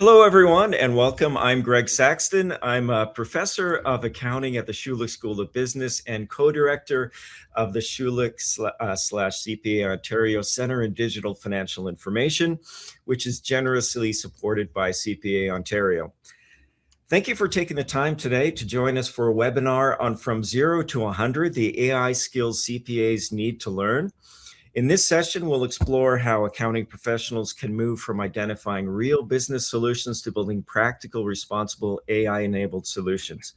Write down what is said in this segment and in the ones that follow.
Hello, everyone, and welcome. I'm Greg Saxton. I'm a professor of accounting at the Schulich School of Business and co-director of the Schulich slash CPA Ontario Center in Digital Financial Information, which is generously supported by CPA Ontario. Thank you for taking the time today to join us for a webinar on From Zero to 100, the AI skills CPAs need to learn. In this session, we'll explore how accounting professionals can move from identifying real business solutions to building practical, responsible AI-enabled solutions.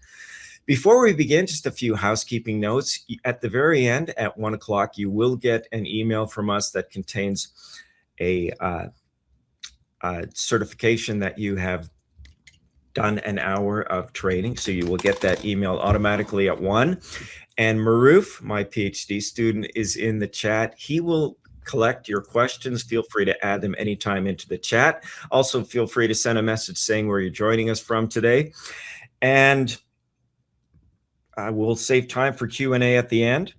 Before we begin, just a few housekeeping notes. At the very end, at 1 o'clock, you will get an email from us that contains a certification that you have done an hour of training. So you will get that email automatically at 1. And Maruf, my PhD student, is in the chat. He will collect your questions. Feel free to add them anytime into the chat. Also, feel free to send a message saying where you're joining us from today. And I will save time for Q&A at the end.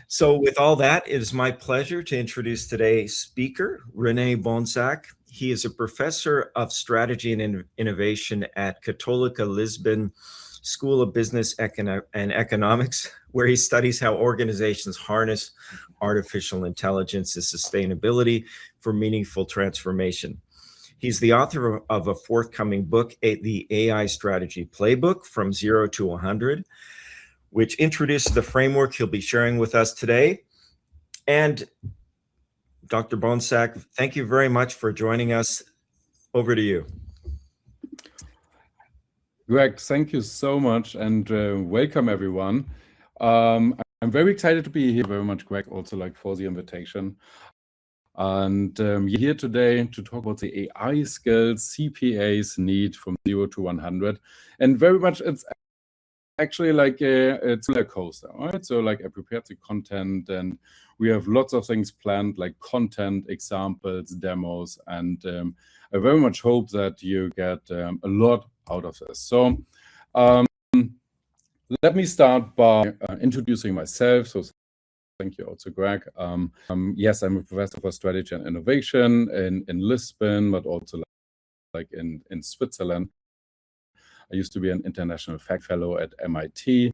So with all that, it is my pleasure to introduce today's speaker, Bohnsack. He is a professor of strategy and innovation at Católica Lisbon School of Business and Economics, where he studies how organizations harness artificial intelligence and sustainability for meaningful transformation. He's the author of a forthcoming book, the AI Strategy Playbook, From Zero to 100, which introduces the framework he'll be sharing with us today. And Dr. Bohnsack, thank you very much for joining us. Over to you. Greg, thank you so much, and welcome everyone. I'm very excited to be here. Very much, Greg, also for the invitation. And you're here today to talk about the AI skills CPAs need from 0 to 100, and very much it's actually like a roller coaster, right? So I prepared the content, and we have lots of things planned, like content, examples, demos, and I very much hope that you get a lot out of this. So let me start by introducing myself. So thank you also, Greg. Yes, I'm a professor for strategy and innovation in Lisbon, but also in Switzerland. I used to be an international fact fellow at MIT,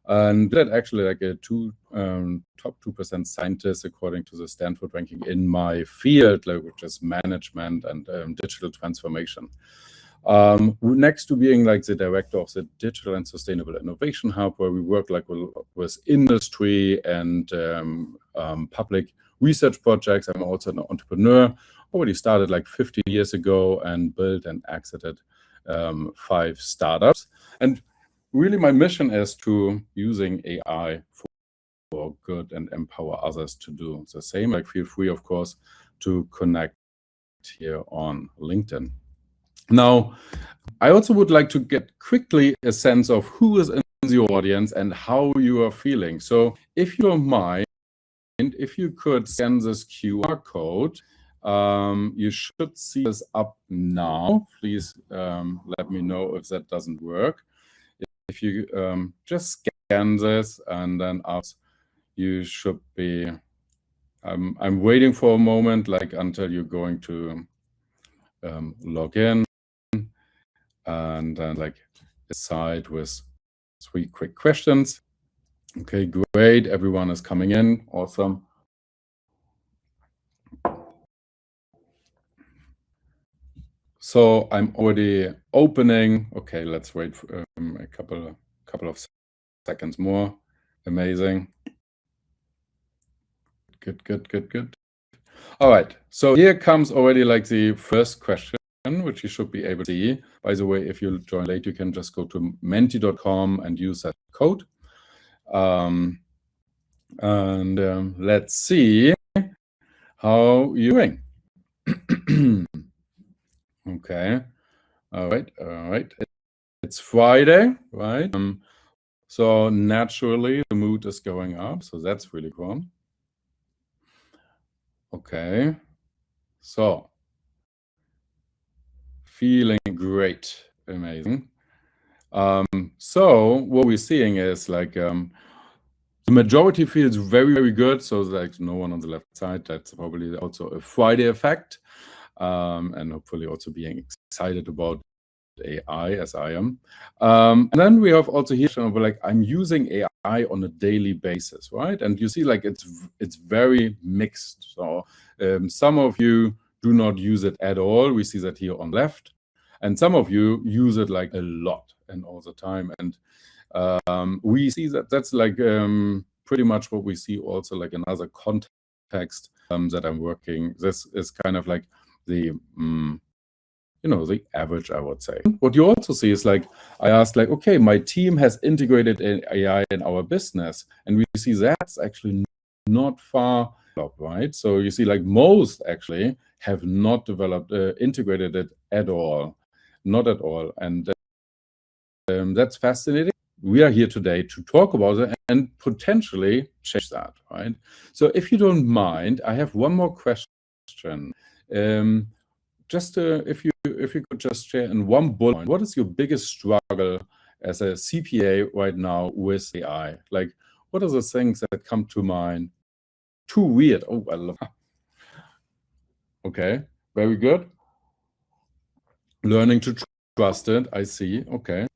and that actually a top 2% scientist according to the Stanford ranking in my field, which is management and digital transformation. Next to being the director of the Digital and Sustainable Innovation Hub, where we work with industry and public research projects. I'm also an entrepreneur. Already started 15 years ago and built and exited 5 startups. And really my mission is to using AI for good and empower others to do the same. Feel free, of course, to connect here on LinkedIn. Now, I also would like to get quickly a sense of who is in the audience and how you are feeling. So if you don't mind, if you could scan this QR code, you should see this up now. Please let me know if that doesn't work. If you just scan this, and then you should be, I'm waiting for a moment, until you're going to log in, and then decide with 3 quick questions. Okay, great. Everyone is coming in. Awesome. So I'm already opening. Okay, let's wait for a couple of seconds more. Amazing. Good. All right. So here comes already the first question, which you should be able to see. By the way, if you join late, you can just go to menti.com and use that code. Let's see how you're doing. Okay. All right. It's Friday, right? So naturally the mood is going up. So that's really cool. Okay. So feeling great. Amazing. So what we're seeing is the majority feels very, very good. So no one on the left side. That's probably also a Friday effect. and hopefully also being excited about AI as I am. And then we have also here, like, I'm using AI on a daily basis, right? And you see, like, it's very mixed. So some of you do not use it at all. We see that here on left. And some of you use it like a lot and all the time. And we see that that's like pretty much what we see also like another context that I'm working. This is kind of like the the average, I would say. What you also see is, like, I asked, like, okay, my team has integrated AI in our business, and we see that's actually not far up, right? So you see, like, most actually have not developed, integrated it at all, not at all. And that's fascinating. We are here today to talk about it and potentially change that, right? So if you don't mind, I have one more question. Just if you could just share in one bullet point, what is your biggest struggle as a CPA right now with AI? Like, what are the things that come to mind? Too weird. Oh, I love. Okay, very good. Learning to trust it. I see. Okay.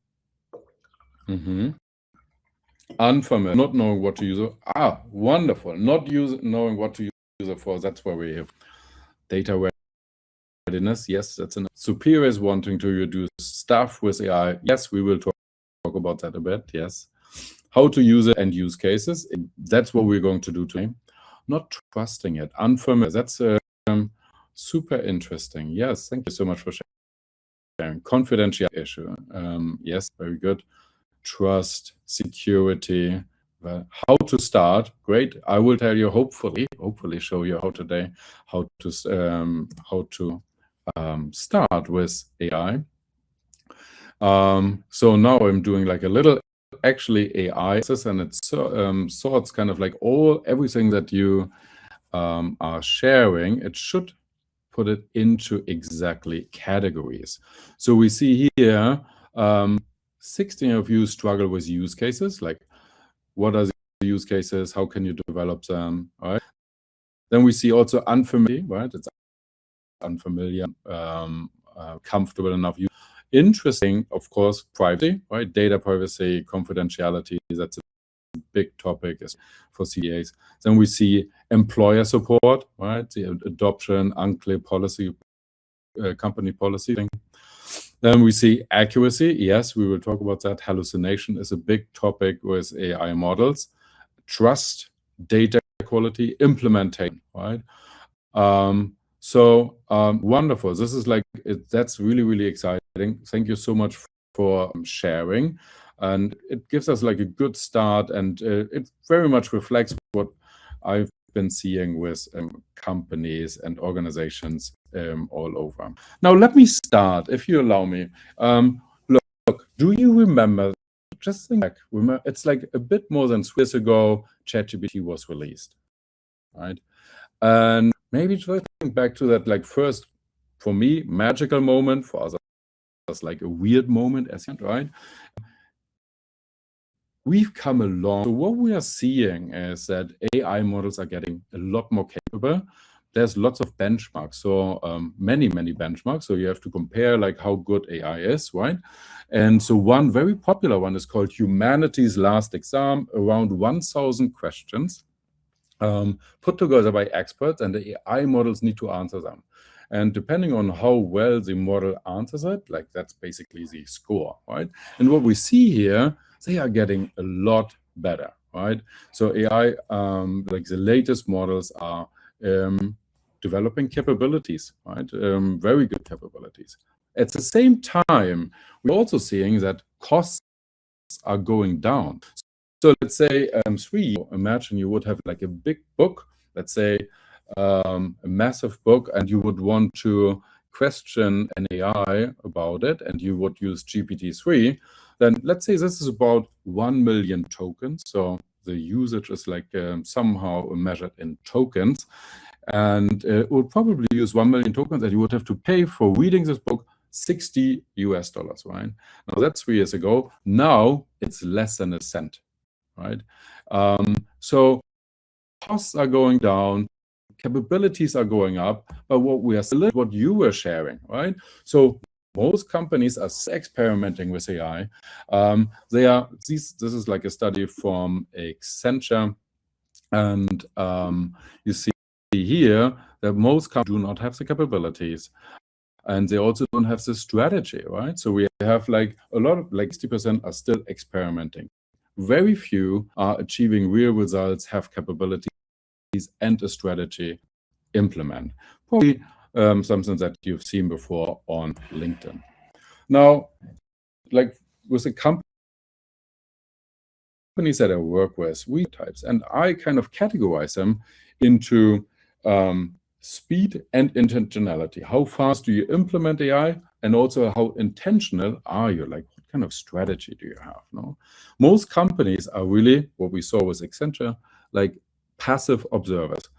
Unfamiliar, not knowing what to use it. Wonderful. Not knowing what to use it for. That's where we have data readiness. Yes, that's enough. Superiors wanting to reduce stuff with AI. Yes, we will talk about that a bit. Yes. How to use it and use cases. That's what we're going to do today. Not trusting it. Unfamiliar. That's super interesting. Yes, thank you so much for sharing. Confidential issue. Yes, very good. Trust, security. How to start? Great. I will tell you. Hopefully show you how today how to start with AI. So now I'm doing like a little actually AI, and it sorts kind of like everything that you are sharing. It should put it into exactly categories. So we see here 16 of you struggle with use cases, like what are the use cases, how can you develop them, right? Then we see also unfamiliar, right? It's unfamiliar, comfortable enough use. Interesting, of course, privacy, right? Data privacy, confidentiality, that's a big topic for CPAs. Then we see employer support, right? The adoption, unclear policy, company policy thing. Then we see accuracy. Yes, we will talk about that. Hallucination is a big topic with AI models. Trust, data quality, implementation, right? Wonderful. This is like, that's really, really exciting. Thank you so much for sharing. And it gives us like a good start, and it very much reflects what I've been seeing with companies and organizations all over. Now, let me start, if you allow me. Look, do you remember, just think back, remember, it's like a bit more than 3 years ago, ChatGPT was released, right? And maybe just think back to that, like, first, for me, magical moment, for others, like a weird moment, right? We've come along. So what we are seeing is that AI models are getting a lot more capable. There's lots of benchmarks, so many benchmarks. So you have to compare like how good AI is, right? And so one very popular one is called Humanity's Last Exam, around 1,000 questions put together by experts, and the AI models need to answer them. And depending on how well the model answers it, like, that's basically the score, right? And what we see here, they are getting a lot better, right? So AI, like the latest models are developing capabilities, right? Very good capabilities. At the same time, we're also seeing that costs are going down. So let's say imagine you would have like a big book, let's say a massive book, and you would want to question an AI about it, and you would use GPT-3, then let's say this is about 1 million tokens. So the usage is like somehow measured in tokens, and it would probably use 1 million tokens, and you would have to pay for reading this book $60, right? Now that's 3 years ago. Now it's less than a cent, right? So costs are going down, capabilities are going up, but what we are still what you were sharing, right? So most companies are experimenting with AI. This is like a study from Accenture, and you see here that most companies do not have the capabilities, and they also don't have the strategy, right? So we have like a lot of, like 60% are still experimenting. Very few are achieving real results, have capabilities and a strategy implement. Probably something that you've seen before on LinkedIn. Now, like with the companies that I work with, we types, and I kind of categorize them into speed and intentionality. How fast do you implement AI, and also how intentional are you? Like, what kind of strategy do you have? No, most companies are really what we saw with Accenture, like passive observers.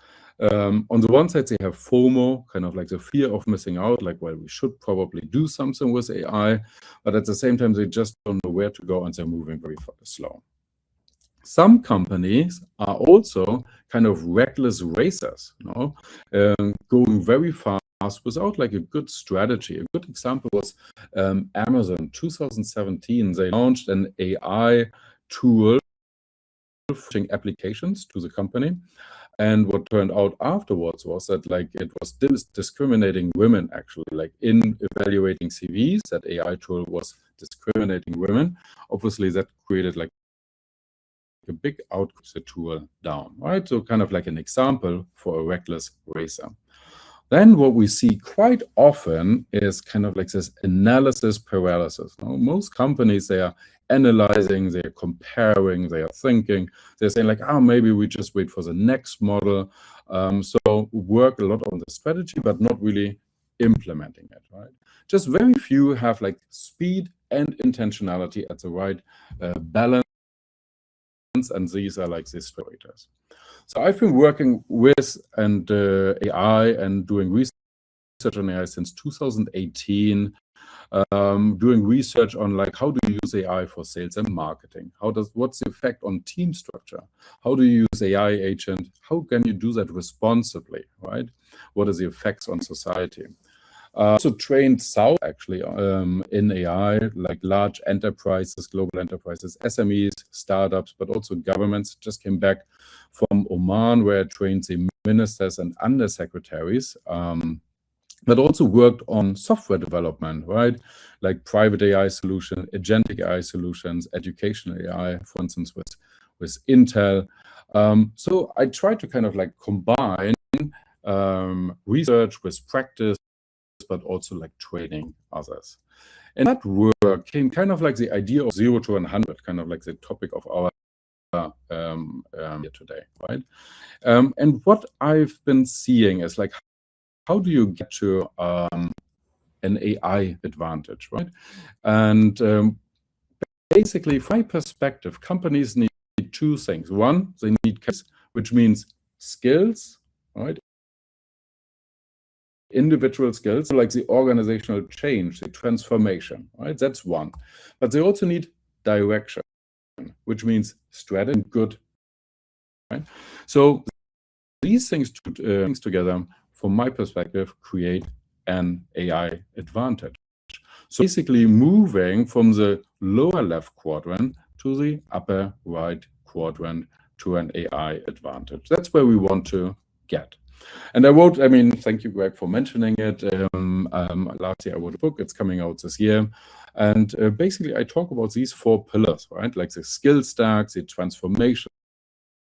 On the one side, they have FOMO, kind of like the fear of missing out, like, well, we should probably do something with AI, but at the same time, they just don't know where to go, and they're moving very slow. Some companies are also kind of reckless racers, you know, going very fast without like a good strategy. A good example was Amazon. 2017, they launched an AI tool for applications to the company. And what turned out afterwards was that like it was discriminating women, actually, like in evaluating CVs, that AI tool was discriminating women. Obviously, that created like a big output the tool down, right? So kind of like an example for a reckless racer. Then what we see quite often is kind of like this analysis paralysis. Now, most companies, they are analyzing, they are comparing, they are thinking, they're saying like, oh, maybe we just wait for the next model. So work a lot on the strategy, but not really implementing it, right? Just very few have like speed and intentionality at the right balance, and these are like the storytellers. So I've been working with AI and doing research on AI since 2018, doing research on like how do you use AI for sales and marketing? What's the effect on team structure? How do you use AI agent? How can you do that responsibly, right? What are the effects on society? Also trained South actually in AI, like large enterprises, global enterprises, SMEs, startups, but also governments. Just came back from Oman, where I trained the ministers and undersecretaries, but also worked on software development, right? Like private AI solution, agentic AI solutions, educational AI, for instance, with Intel. So I tried to kind of like combine research with practice, but also like training others. And that work came kind of like the idea of 0 to 100, kind of like the topic of our here today, right? And what I've been seeing is like, how do you get to an AI advantage, right? And basically, from my perspective, companies need two things. One, they need case, which means skills, right? Individual skills, like the organizational change, the transformation, right? That's one. But they also need direction, which means strategy and good, right? So these things together, from my perspective, create an AI advantage. So basically moving from the lower left quadrant to the upper right quadrant to an AI advantage. That's where we want to get. And I mean, thank you, Greg, for mentioning it. Last year I wrote a book, it's coming out this year. And basically I talk about these 4 pillars, right? Like the skill stack, the transformation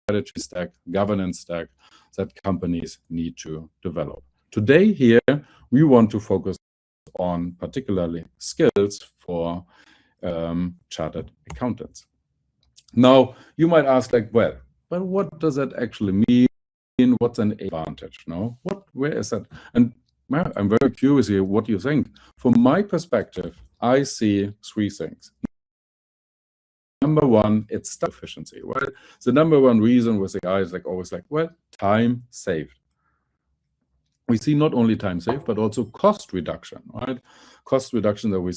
strategy stack, governance stack that companies need to develop. Today here, we want to focus on particularly skills for chartered accountants. Now, you might ask like, well, but what does that actually mean? What's an advantage? No, where is that? And I'm very curious here what you think. From my perspective, I see 3 things. Number one, it's time efficiency, right? The number one reason with AI is like always like, well, time saved. We see not only time saved, but also cost reduction, right? Cost reduction that we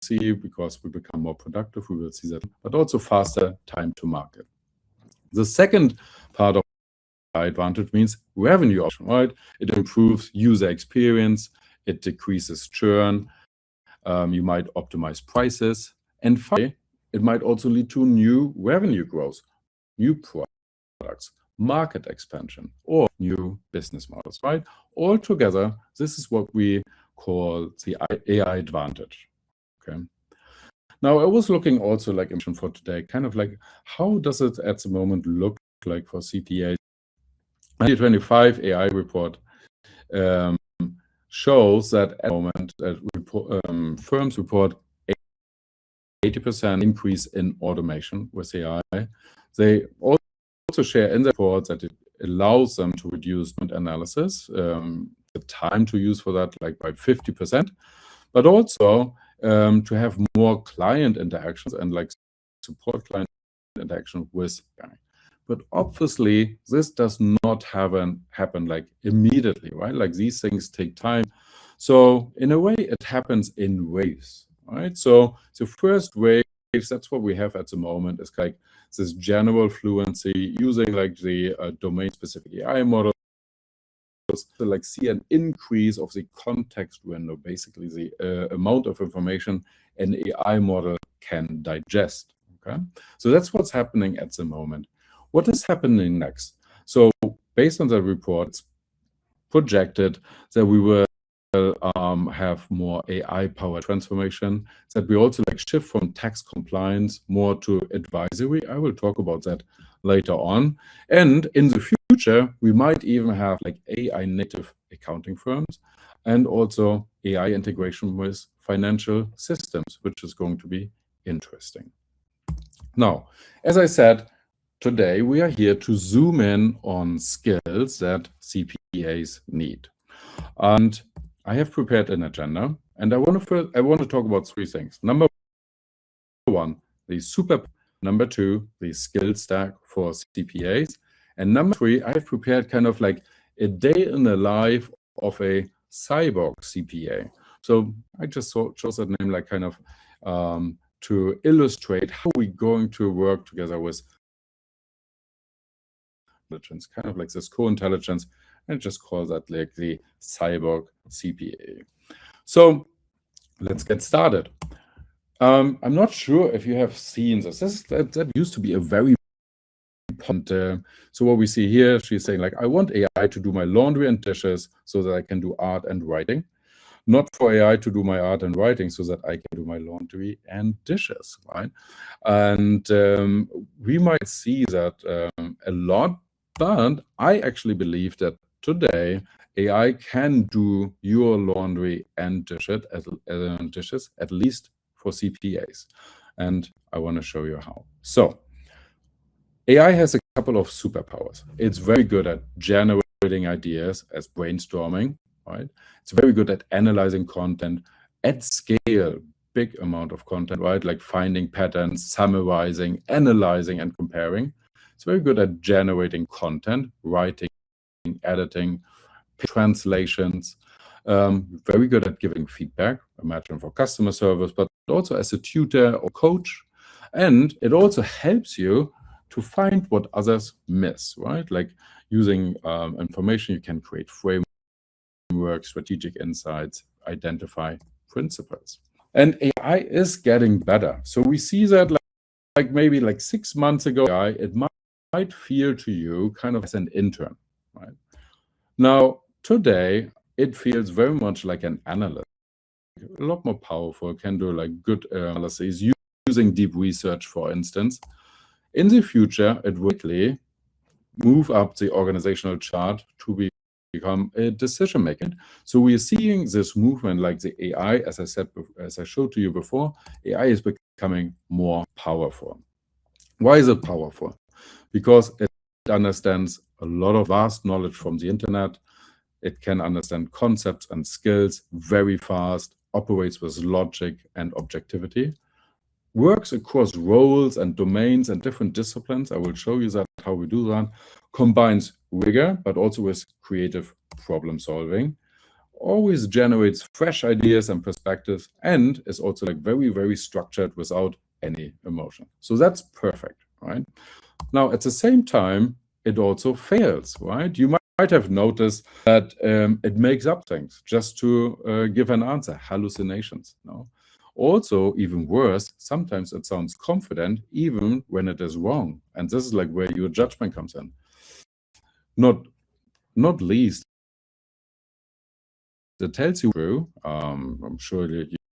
see because we become more productive, we will see that, but also faster time to market. The second part of advantage means revenue option, right? It improves user experience, it decreases churn, you might optimize prices, and finally, it might also lead to new revenue growth, new products, market expansion, or new business models, right? Altogether, this is what we call the AI advantage, okay? Now, I was looking also like for today, kind of like, how does it at the moment look like for CPAs? 2025 AI report shows that at the moment firms report 80% increase in automation with AI. They also share in the report that it allows them to reduce analysis, the time to use for that, like by 50%, but also to have more client interactions and like support client interaction with AI. But obviously, this does not happen like immediately, right? Like these things take time. So in a way, it happens in waves, right? So the first wave, that's what we have at the moment, is like this general fluency using like the domain-specific AI models to like see an increase of the context window, basically the amount of information an AI model can digest. Okay, so that's what's happening at the moment. What is happening next? So based on the report, it's projected that we will have more AI-powered transformation, that we also like shift from tax compliance more to advisory. I will talk about that later on. And in the future, we might even have like AI native accounting firms and also AI integration with financial systems, which is going to be interesting. Now, as I said, today we are here to zoom in on skills that CPAs need. And I have prepared an agenda, and I want to talk about three things. Number one, the super. Number two, the skill stack for CPAs. And number three, I have prepared kind of like a day in the life of a cyborg CPA. So I just chose that name like kind of to illustrate how we're going to work together with intelligence, kind of like this co-intelligence, and just call that like the cyborg CPA. So let's get started. I'm not sure if you have seen this. That used to be a very important. So what we see here, she's saying like, I want AI to do my laundry and dishes so that I can do art and writing. Not for AI to do my art and writing so that I can do my laundry and dishes, right? And we might see that a lot, but I actually believe that today AI can do your laundry and dishes at least for CPAs. And I want to show you how. So AI has a couple of superpowers. It's very good at generating ideas as brainstorming, right? It's very good at analyzing content at scale, big amount of content, right? Like finding patterns, summarizing, analyzing, and comparing. It's very good at generating content, writing, editing, translations, very good at giving feedback, imagine for customer service, but also as a tutor or coach. And it also helps you to find what others miss, right? Like using information, you can create frameworks, strategic insights, identify principles. And AI is getting better. So we see that like maybe like 6 months ago, AI, it might feel to you kind of as an intern, right? Now, today, it feels very much like an analyst, a lot more powerful, can do like good analysis, using deep research, for instance. In the future, it will quickly move up the organizational chart to become a decision maker. So we are seeing this movement like the AI, as I said, as I showed to you before, AI is becoming more powerful. Why is it powerful? Because it understands a lot of vast knowledge from the internet. It can understand concepts and skills very fast, operates with logic and objectivity, works across roles and domains and different disciplines. I will show you that how we do that. Combines rigor, but also with creative problem solving. Always generates fresh ideas and perspectives, and is also like very, very structured without any emotion. So that's perfect, right? Now, at the same time, it also fails, right? You might have noticed that it makes up things just to give an answer, hallucinations. No? Also, even worse, sometimes it sounds confident even when it is wrong. And this is like where your judgment comes in. Not least, it tells you true. I'm sure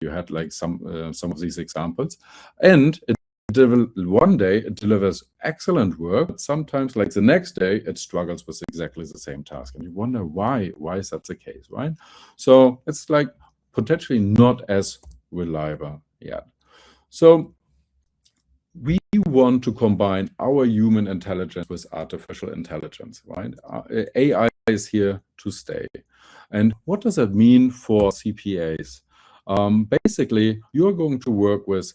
you had like some of these examples, and one day it delivers excellent work, but sometimes like the next day it struggles with exactly the same task, and you wonder why is that the case, right? So it's like potentially not as reliable yet. So we want to combine our human intelligence with artificial intelligence, right? AI is here to stay. And what does that mean for CPAs? Basically, you're going to work with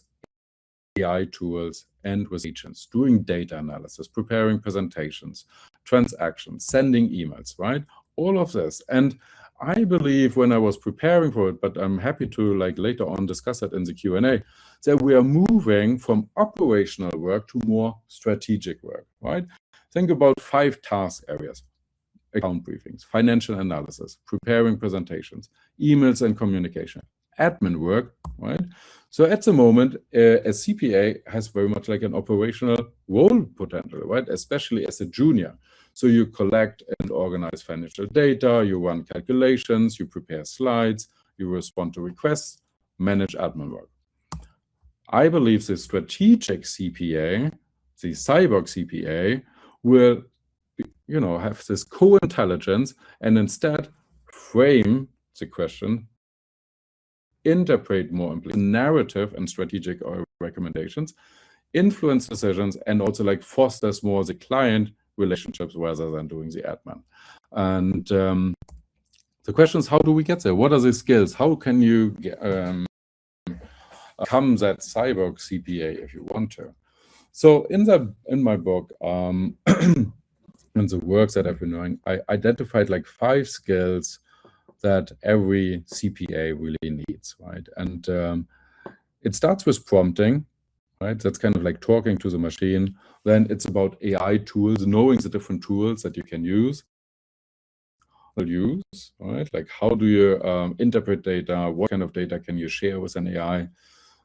AI tools and with agents, doing data analysis, preparing presentations, transactions, sending emails, right? All of this. And I believe when I was preparing for it, but I'm happy to like later on discuss it in the Q&A, that we are moving from operational work to more strategic work, right? Think about 5 task areas: account briefings, financial analysis, preparing presentations, emails and communication, admin work, right? So at the moment, a CPA has very much like an operational role potential, right? Especially as a junior. So you collect and organize financial data, you run calculations, you prepare slides, you respond to requests, manage admin work. I believe the strategic CPA, the cyborg CPA, will have this co-intelligence and instead frame the question, interpret more narrative and strategic recommendations, influence decisions, and also like fosters more the client relationships rather than doing the admin. And the question is, how do we get there? What are the skills? How can you become that cyborg CPA if you want to? So in my book, and the works that I've been doing, I identified like 5 skills that every CPA really needs, right? And it starts with prompting, right? That's kind of like talking to the machine. Then it's about AI tools, knowing the different tools that you can use, right? Like how do you interpret data? What kind of data can you share with an AI?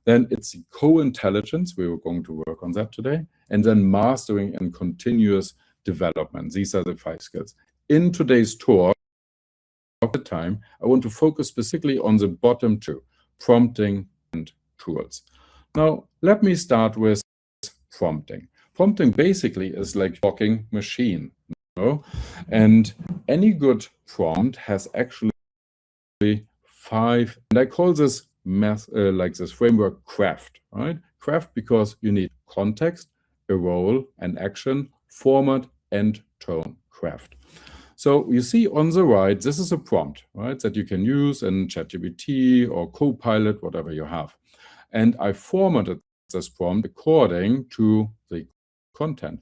Then it's co-intelligence. We were going to work on that today. And then mastering and continuous development. These are the 5 skills. In today's talk, of the time, I want to focus specifically on the bottom 2, prompting and tools. Now, let me start with prompting. Prompting basically is like talking machine, and any good prompt has actually 5, and I call this like this framework craft, right? Craft because you need context, a role, an action, format, and tone. Craft. So you see on the right, this is a prompt, right, that you can use in ChatGPT or Copilot, whatever you have. And I formatted this prompt according to the content.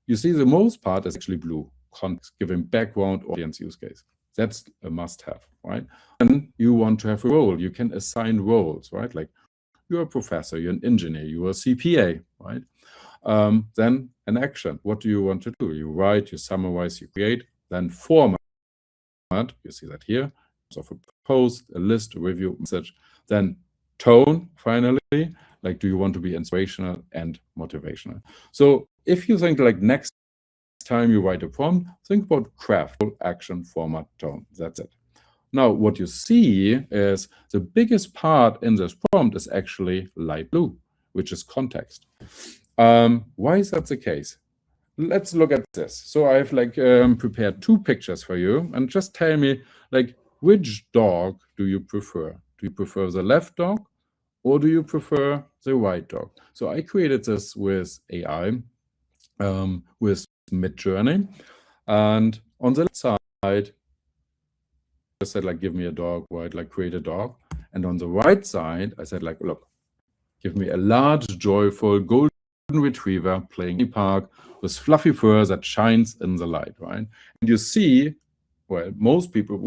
You see the most part is actually blue, context, giving background, audience, use case. That's a must-have, right? And you want to have a role. You can assign roles, right? Like you're a professor, you're an engineer, you're a CPA, right? Then an action. What do you want to do? You write, you summarize, you create. Then format, you see that here, so for post, a list, a review, message. Then tone, finally, like do you want to be inspirational and motivational? So if you think like next time you write a prompt, think about craft, action, format, tone. That's it. Now, what you see is the biggest part in this prompt is actually light blue, which is context. Why is that the case? Let's look at this. So I've like prepared 2 pictures for you, and just tell me like which dog do you prefer? Do you prefer the left dog or do you prefer the right dog? So I created this with AI, with Midjourney, and on the left side, I said like give me a dog, right? Like create a dog, and on the right side, I said like look, give me a large, joyful golden retriever playing in the park with fluffy fur that shines in the light, right? And you see, well, most people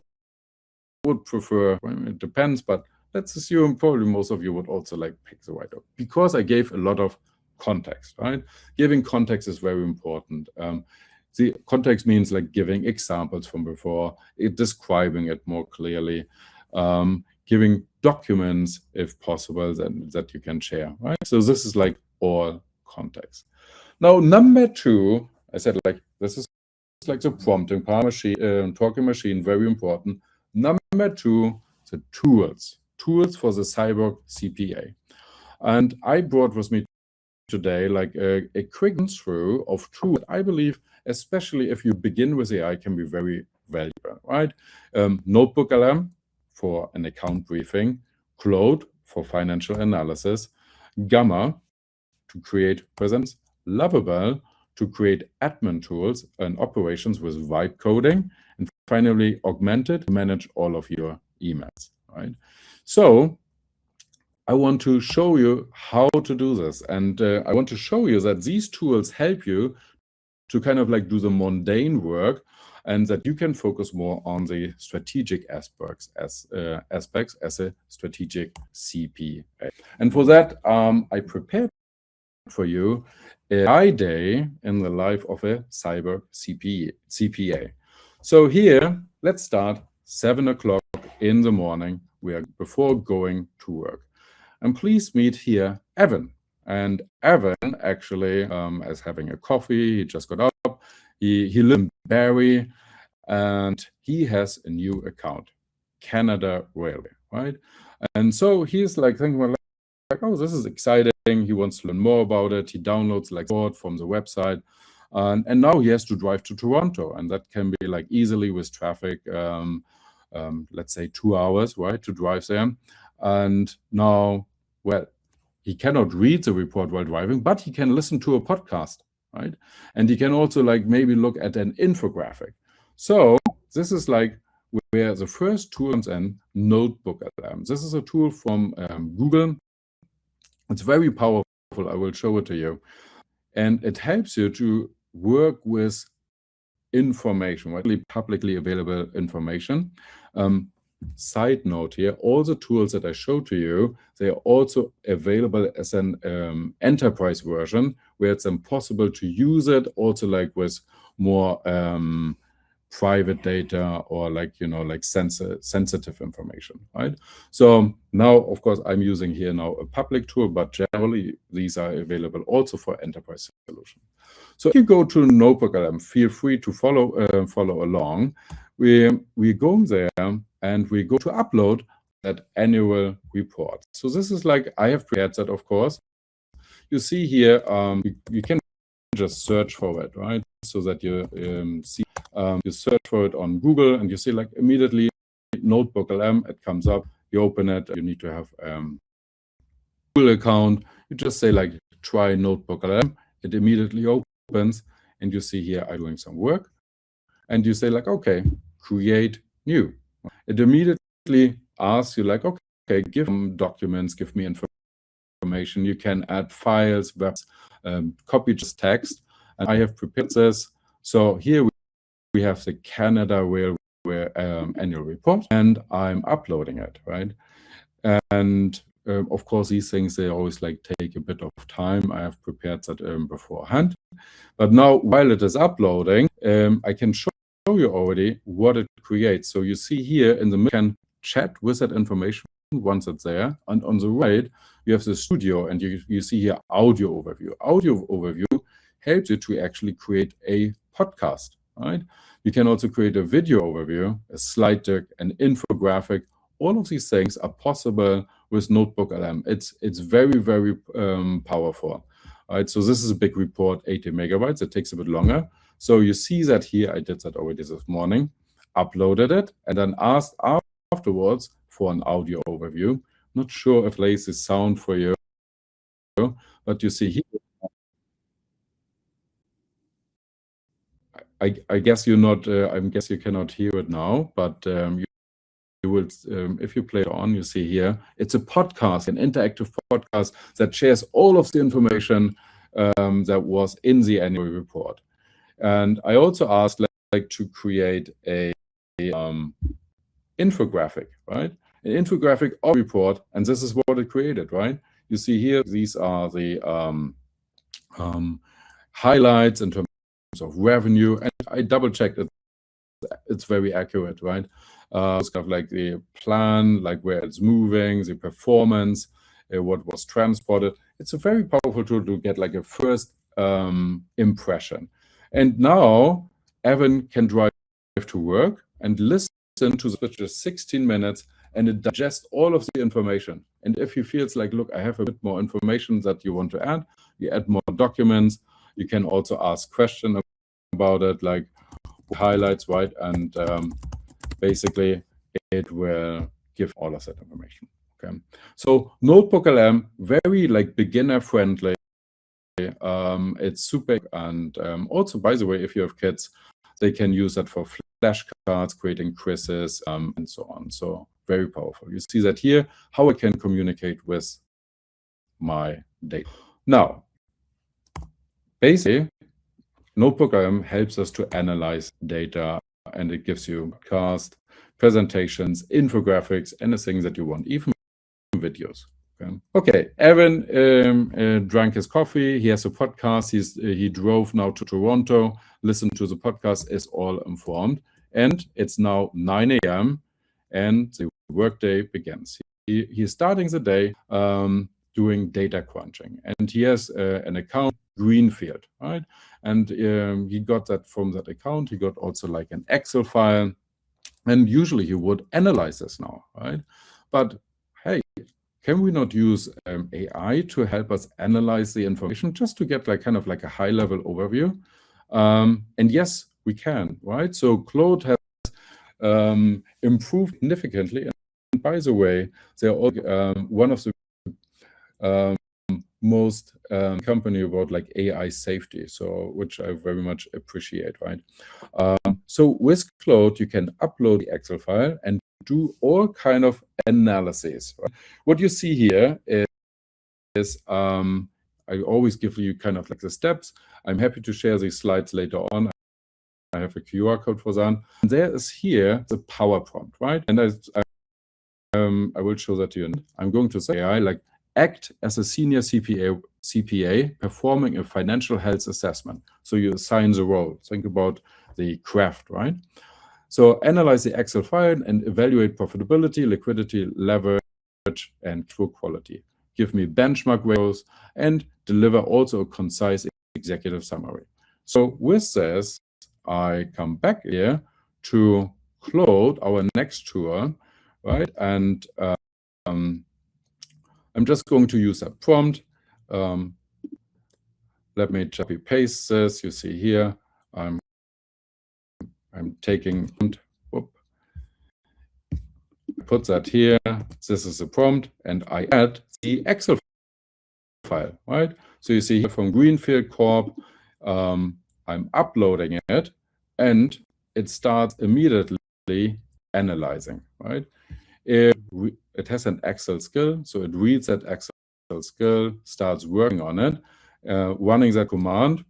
would prefer, well, it depends, but let's assume probably most of you would also like pick the white dog because I gave a lot of context, right? Giving context is very important. the context means like giving examples from before, describing it more clearly, giving documents if possible that you can share, right? So this is like all context. Now, number 2, I said like this is like the prompting power machine, talking machine, very important. Number 2, the tools for the Cyborg CPA. And I brought with me today like a quick run-through of tools I believe, especially if you begin with AI, can be very valuable, right? Notebook LM for an account briefing, Claude for financial analysis, Gamma to create presence, Lovable to create admin tools and operations with vibe coding, and finally Augmented to manage all of your emails, right? So I want to show you how to do this. And I want to show you that these tools help you to kind of like do the mundane work, and that you can focus more on the strategic aspects as a strategic CPA. And for that, I prepared for you a day in the life of a cyber CPA. So here, let's start 7 o'clock in the morning. We are before going to work. And please meet here Evan. And Evan actually is having a coffee. He just got up. He lives in Barrie, and he has a new account, Canada Railway, right? And so he's like thinking, well, like, oh, this is exciting. He wants to learn more about it. He downloads like from the website. And now he has to drive to Toronto, and that can be like easily with traffic, let's say 2 hours, right, to drive there. And now, well, he cannot read the report while driving, but he can listen to a podcast, right? And he can also like maybe look at an infographic. So this is like where the first tool comes in, Notebook LM. This is a tool from Google. It's very powerful. I will show it to you. And it helps you to work with information, really publicly available information. Side note here, all the tools that I showed to you, they are also available as an enterprise version, where it's impossible to use it also like with more private data or like, you know, like sensitive information, right? So now, of course, I'm using here now a public tool, but generally these are available also for enterprise solution. So if you go to Notebook LM, feel free to follow along. We go there and we go to upload that annual report. So this is like, I have prepared that, of course. You see here, you can just search for it, right? So that you see, you search for it on Google and you see like immediately Notebook LM, it comes up, you open it, you need to have Google account. You just say like, try Notebook LM, it immediately opens and you see here, I'm doing some work. And you say like, okay, create new. It immediately asks you like, okay, give me documents, give me information. You can add files, webs, copy just text. And I have prepared this. So here we have the Canada Railway annual report, and I'm uploading it, right? And of course, these things, they always like take a bit of time. I have prepared that beforehand. But now, while it is uploading, I can show you already what it creates. So you see here in the middle, you can chat with that information once it's there. And on the right, you have the studio, and you see here audio overview. Audio overview helps you to actually create a podcast, right? You can also create a video overview, a slide deck, an infographic. All of these things are possible with Notebook LM. It's very, very powerful. Right, so this is a big report, 80 megabytes. It takes a bit longer. So you see that here, I did that already this morning, uploaded it, and then asked afterwards for an audio overview. Not sure if there is sound for you, but you see here. I guess you're not. I guess you cannot hear it now, but you will. If you play it on, you see here. It's a podcast, an interactive podcast that shares all of the information that was in the annual report. And I also asked like to create a infographic, right? An infographic of report, and this is what it created, right? You see here, these are the highlights in terms of revenue, and I double checked it. It's very accurate, right? It's kind of like the plan, like where it's moving, the performance, what was transported. It's a very powerful tool to get like a first impression. And now Evan can drive to work and listen to the just 16 minutes, and it digests all of the information. And if he feels like, look, I have a bit more information that you want to add, you add more documents. You can also ask questions about it, like highlights, right? And basically it will give all of that information. Okay, so Notebook LM, very like beginner friendly. It's super, and also, by the way, if you have kids, they can use that for flashcards, creating quizzes, and so on. So very powerful. You see that here, how I can communicate with my data. Now, basically, Notebook LM helps us to analyze data, and it gives you cast, presentations, infographics, anything that you want, even videos. Okay, Evan drank his coffee. He has a podcast. He drove now to Toronto, listened to the podcast, is all informed. And it's now 9 a.m. and the workday begins. He's starting the day doing data crunching. And he has an account, Greenfield, right? And he got that from that account. He got also like an Excel file. And usually he would analyze this now, right? But hey, can we not use AI to help us analyze the information, just to get like kind of like a high level overview? And yes, we can, right? So Claude has improved significantly. And by the way, they're all one of the most company about like AI safety, so which I very much appreciate, right? So with Claude, you can upload the Excel file and do all kind of analysis. Right? What you see here is I always give you kind of like the steps. I'm happy to share these slides later on. I have a QR code for that. And there is here the power prompt, right? And I will show that to you. I'm going to say AI like act as a senior CPA performing a financial health assessment. So you assign the role. Think about the craft, right? So analyze the Excel file and evaluate profitability, liquidity, leverage, and true quality. Give me benchmark values and deliver also a concise executive summary. So with this, I come back here to Claude, our next tour, right? And I'm just going to use a prompt. Let me copy paste this. You see here, I'm taking, put that here. This is the prompt, and I add the Excel file, right? So you see here from Greenfield Corp, I'm uploading it, and it starts immediately analyzing, right? It has an Excel skill, so it reads that Excel skill, starts working on it, running that command.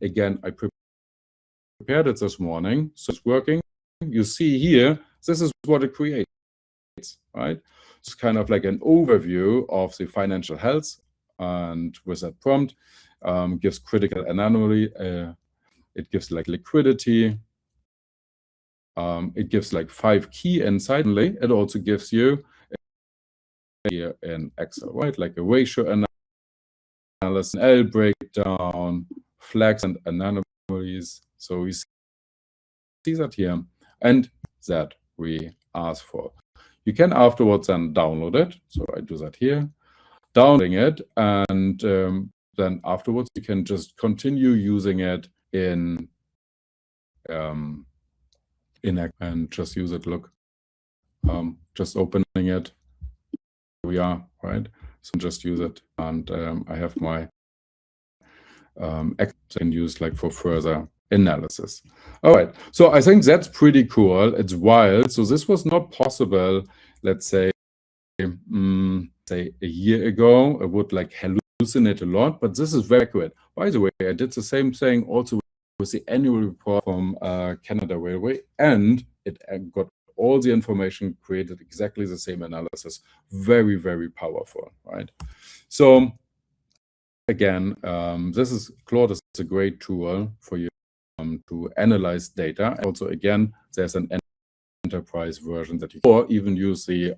Again, I prepared it this morning, so it's working. You see here, this is what it creates, right? It's kind of like an overview of the financial health, and with that prompt, gives critical anomaly. It gives like liquidity. It gives like 5 key insights. It also gives you here in Excel, right? Like a ratio analysis, L breakdown, flags and anomalies. So we see that here, and that we ask for. You can afterwards then download it. So I do that here, downloading it, and then afterwards you can just continue using it in and just use it. Look, just opening it. Here we are, right? So just use it, and I have my and use like for further analysis. All right, so I think that's pretty cool. It's wild. So this was not possible, let's say, say a year ago. It would like hallucinate a lot, but this is very accurate. By the way, I did the same thing also with the annual report from Canada Railway, and it got all the information, created exactly the same analysis. Very, very powerful, right? So again, this is Claude is a great tool for you to analyze data. Also, again, there's an enterprise version that you can, or even use the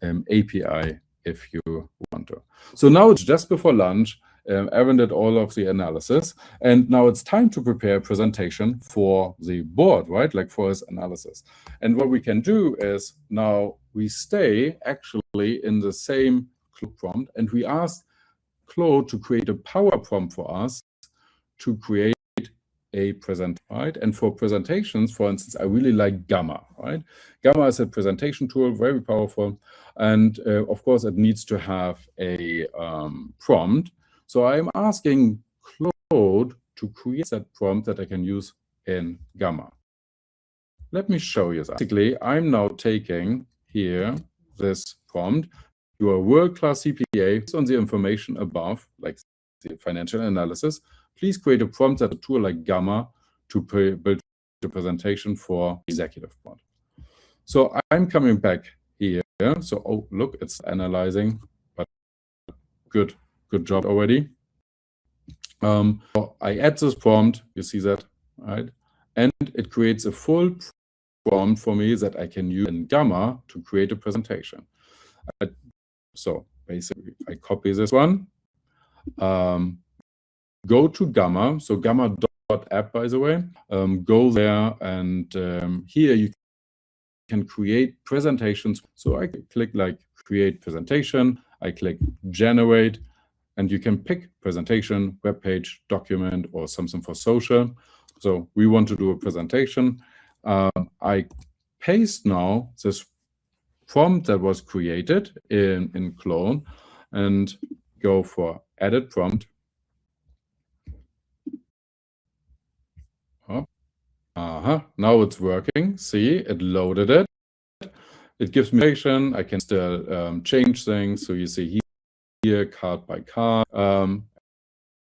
API if you want to. So now it's just before lunch. Evan did all of the analysis, and now it's time to prepare a presentation for the board, right? Like for his analysis. And what we can do is now we stay actually in the same prompt, and we ask Claude to create a power prompt for us to create a presentation, right? And for presentations, for instance, I really like Gamma, right? Gamma is a presentation tool, very powerful. And of course, it needs to have a prompt. So I'm asking Claude to create that prompt that I can use in Gamma. Let me show you that. Basically, I'm now taking here this prompt. You are a world-class CPA based on the information above, like the financial analysis. Please create a prompt that a tool like Gamma to build a presentation for executive board. So I'm coming back here. So, oh, look, it's analyzing, but good job already. So I add this prompt, you see that, right? And it creates a full prompt for me that I can use in Gamma to create a presentation. So basically, I copy this one, go to Gamma, so gamma.app, by the way, go there, and here you can create presentations. So I click like create presentation, I click generate, and you can pick presentation, web page, document, or something for social. So we want to do a presentation. I paste now this prompt that was created in Clone and go for edit prompt. Now it's working. See, it loaded it. It gives me information. I can still change things. So you see here card by card. And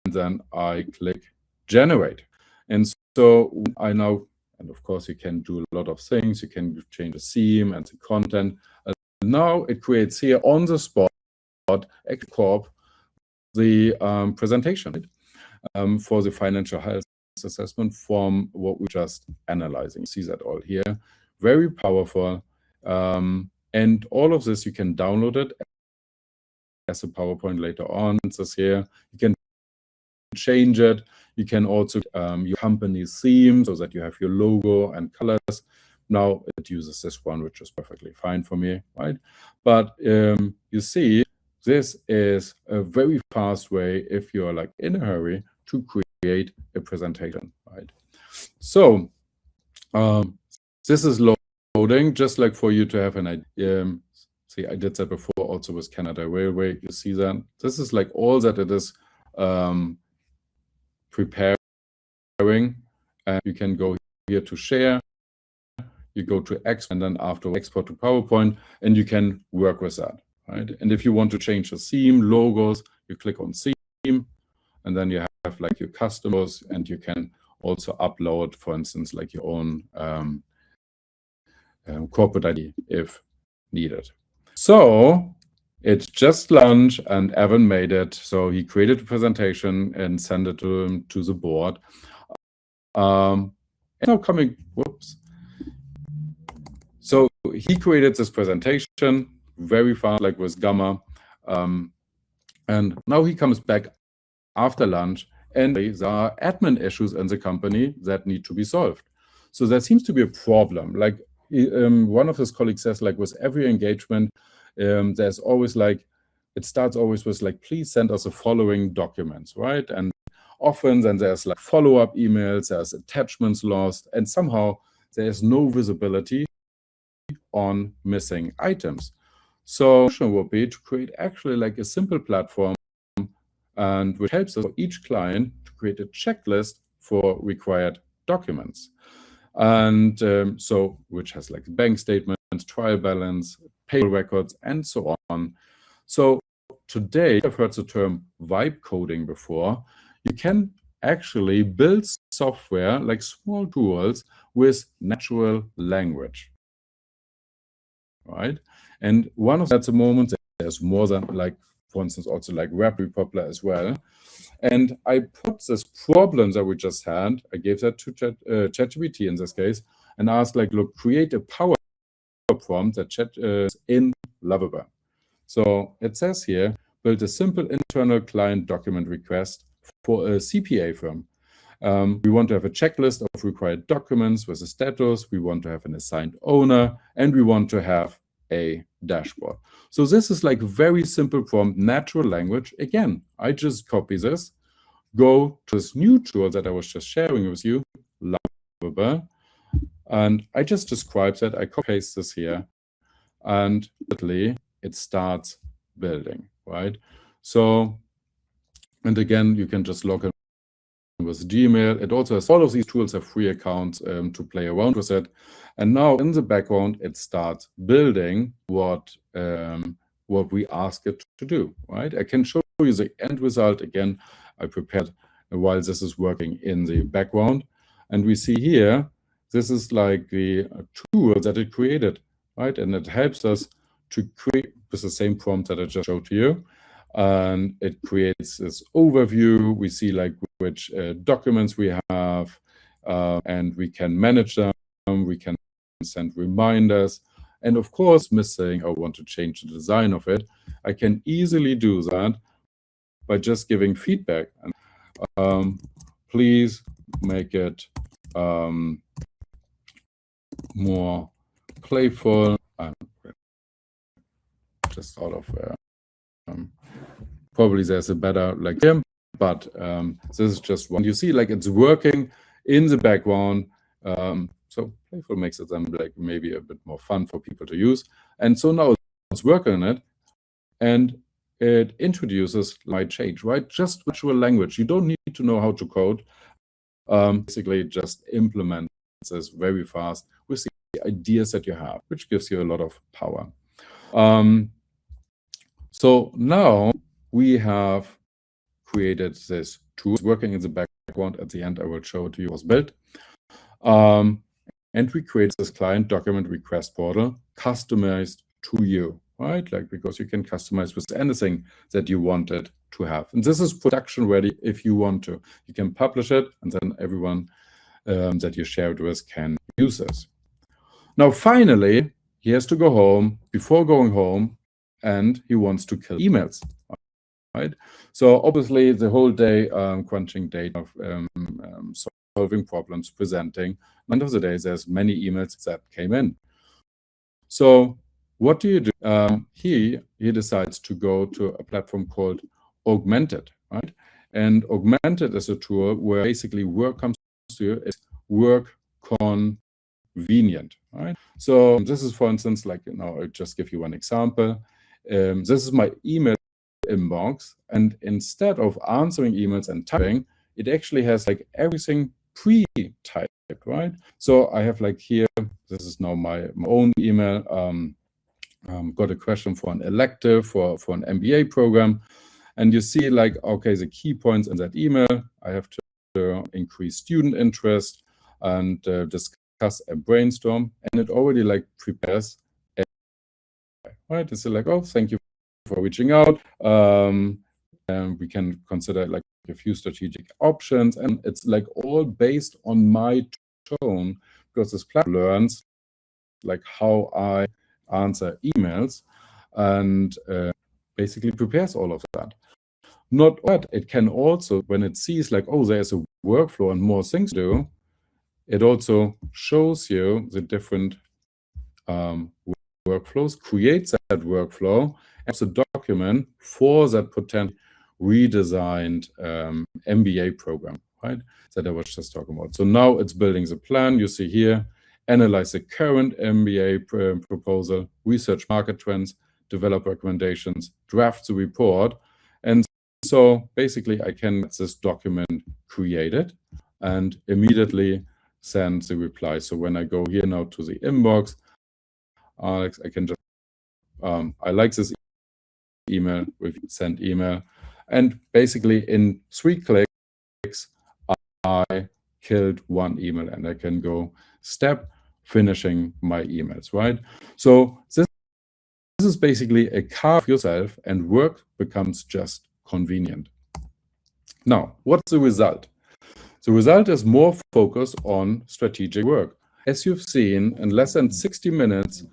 then I click generate. And so I now, and of course you can do a lot of things. You can change the theme and the content. And now it creates here on the spot, Corp, the presentation for the financial health assessment from what we just analyzing. You see that all here. Very powerful. And all of this, you can download it as a PowerPoint later on. It says here, you can change it. You can also your company theme so that you have your logo and colors. Now it uses this one, which is perfectly fine for me, right? But you see, this is a very fast way if you're like in a hurry to create a presentation, right? So this is loading, just like for you to have an idea. See, I did that before also with Canada Railway. You see that this is like all that it is preparing, and you can go here to share. You go to export, and then after export to PowerPoint, and you can work with that, right? And if you want to change the theme, logos, you click on theme, and then you have like your customers, and you can also upload, for instance, like your own corporate ID if needed. So it's just lunch, and Evan made it. So he created a presentation and sent it to the board. And now coming, whoops. So he created this presentation very fast, like with Gamma. And now he comes back after lunch, and there are admin issues in the company that need to be solved. So there seems to be a problem. Like one of his colleagues says, like with every engagement, there's always like, it starts always with like, please send us the following documents, right? And often then there's like follow-up emails, there's attachments lost, and somehow there's no visibility on missing items. So the solution would be to create actually like a simple platform, and which helps us for each client to create a checklist for required documents. And so which has like bank statements, trial balance, payroll records, and so on. So today, I've heard the term vibe coding before. You can actually build software like small tools with natural language, right? And one of that's a moment, there's more than like, for instance, also like Web Republic as well. And I put this problem that we just had, I gave that to ChatGPT in this case, and asked, like, look, create a power prompt that chat in Lovable. So it says here, build a simple internal client document request for a CPA firm. We want to have a checklist of required documents with a status. We want to have an assigned owner, and we want to have a dashboard. So this is like very simple prompt, natural language. Again, I just copy this, go to this new tool that I was just sharing with you, Lovable, and I just describe that. I copy paste this here, and immediately it starts building, right? So, and again, you can just log in with Gmail. It also has, all of these tools have free accounts to play around with it. And now in the background, it starts building what we ask it to do, right? I can show you the end result. Again, I prepared while this is working in the background. And we see here, this is like the tool that it created, right? And it helps us to create with the same prompt that I just showed to you. And it creates this overview. We see like which documents we have, and we can manage them. We can send reminders. And of course, missing or want to change the design of it, I can easily do that by just giving feedback. And please make it more playful. Just out of probably there's a better like him, but this is just one. You see, like it's working in the background. So playful makes it then like maybe a bit more fun for people to use. And so now it's working on it, and it introduces my change, right? Just natural language. You don't need to know how to code. Basically, just implement this very fast with the ideas that you have, which gives you a lot of power. So now we have created this tool working in the background. At the end, I will show it to you was built. And we create this client document request portal customized to you, right? Like, because you can customize with anything that you wanted to have. And this is production ready if you want to. You can publish it, and then everyone that you share it with can use this. Now, finally, he has to go home. Before going home, and he wants to kill emails, right? So obviously the whole day crunching data, solving problems, presenting. End of the day, there's many emails that came in. So what do you do? He decides to go to a platform called Augmented, right? And Augmented is a tool where basically work comes to you. It's work convenient, right? So this is, for instance, like, you know, I'll just give you one example. This is my email inbox, and instead of answering emails and typing, it actually has like everything pre-typed, right? So I have like here, this is now my own email. Got a question for an elective for an MBA program, and you see like, okay, the key points in that email. I have to increase student interest and discuss a brainstorm, and it already like prepares. Right, it's like, oh, thank you for reaching out. And we can consider like a few strategic options, and it's like all based on my tone, because this platform learns like how I answer emails, and basically prepares all of that. Not what it can also, when it sees like, oh, there's a workflow and more things to do, it also shows you the different workflows, creates that workflow as a document for that potential redesigned MBA program, right? That I was just talking about. So now it's building the plan. You see here, analyze the current MBA proposal, research market trends, develop recommendations, draft the report. And so basically I can get this document created and immediately send the reply. So when I go here now to the inbox, Alex, I can just, I like this email with send email. And basically in 3 clicks, I killed one email, and I can go finishing my emails, right? So this is basically a carve yourself, and work becomes just convenient. Now, what's the result? The result is more focus on strategic work. As you've seen, in less than 60 minutes,